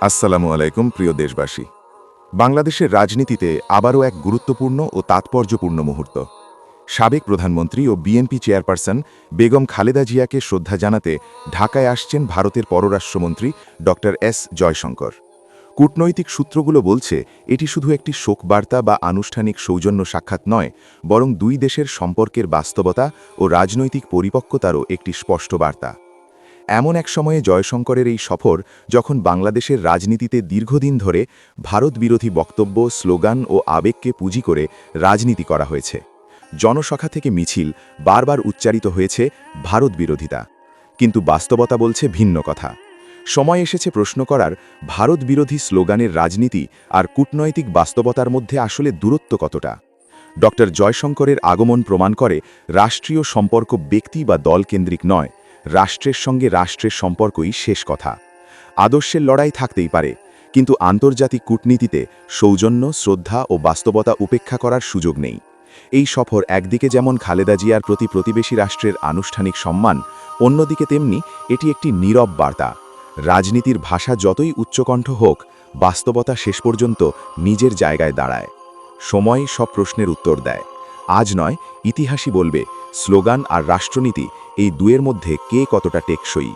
আসসালামু আলাইকুম প্রিয় দেশবাসী। বাংলাদেশের রাজনীতিতে আবারও এক গুরুত্বপূর্ণ ও তাৎপর্যপূর্ণ মুহূর্ত। সাবেক প্রধানমন্ত্রী ও বিএনপি চেয়ারপারসন বেগম খালেদা জিয়াকে শ্রদ্ধা জানাতে ঢাকায় আসছেন ভারতের পররাষ্ট্রমন্ত্রী ড এস জয়শঙ্কর। কূটনৈতিক সূত্রগুলো বলছে এটি শুধু একটি শোকবার্তা বা আনুষ্ঠানিক সৌজন্য সাক্ষাৎ নয়, বরং দুই দেশের সম্পর্কের বাস্তবতা ও রাজনৈতিক পরিপক্কতারও একটি স্পষ্ট বার্তা। এমন এক সময়ে জয়শঙ্করের এই সফর, যখন বাংলাদেশের রাজনীতিতে দীর্ঘদিন ধরে ভারত বিরোধী বক্তব্য, স্লোগান ও আবেগকে পুঁজি করে রাজনীতি করা হয়েছে। জনসভা থেকে মিছিল বারবার উচ্চারিত হয়েছে ভারত বিরোধিতা, কিন্তু বাস্তবতা বলছে ভিন্ন কথা। সময় এসেছে প্রশ্ন করার, ভারত বিরোধী স্লোগানের রাজনীতি আর কূটনৈতিক বাস্তবতার মধ্যে আসলে দূরত্ব কতটা। ড জয়শঙ্করের আগমন প্রমাণ করে রাষ্ট্রীয় সম্পর্ক ব্যক্তি বা দলকেন্দ্রিক নয়, রাষ্ট্রের সঙ্গে রাষ্ট্রের সম্পর্কই শেষ কথা। আদর্শের লড়াই থাকতেই পারে, কিন্তু আন্তর্জাতিক কূটনীতিতে সৌজন্য, শ্রদ্ধা ও বাস্তবতা উপেক্ষা করার সুযোগ নেই। এই সফর একদিকে যেমন খালেদা জিয়ার প্রতি প্রতিবেশী রাষ্ট্রের আনুষ্ঠানিক সম্মান, অন্যদিকে তেমনি এটি একটি নীরব বার্তা। রাজনীতির ভাষা যতই উচ্চকণ্ঠ হোক, বাস্তবতা শেষ পর্যন্ত নিজের জায়গায় দাঁড়ায়। সময় সব প্রশ্নের উত্তর দেয়। আজ নয়, ইতিহাসই বলবে স্লোগান আর রাষ্ট্রনীতি, এই দুয়ের মধ্যে কে কতটা টেকসই।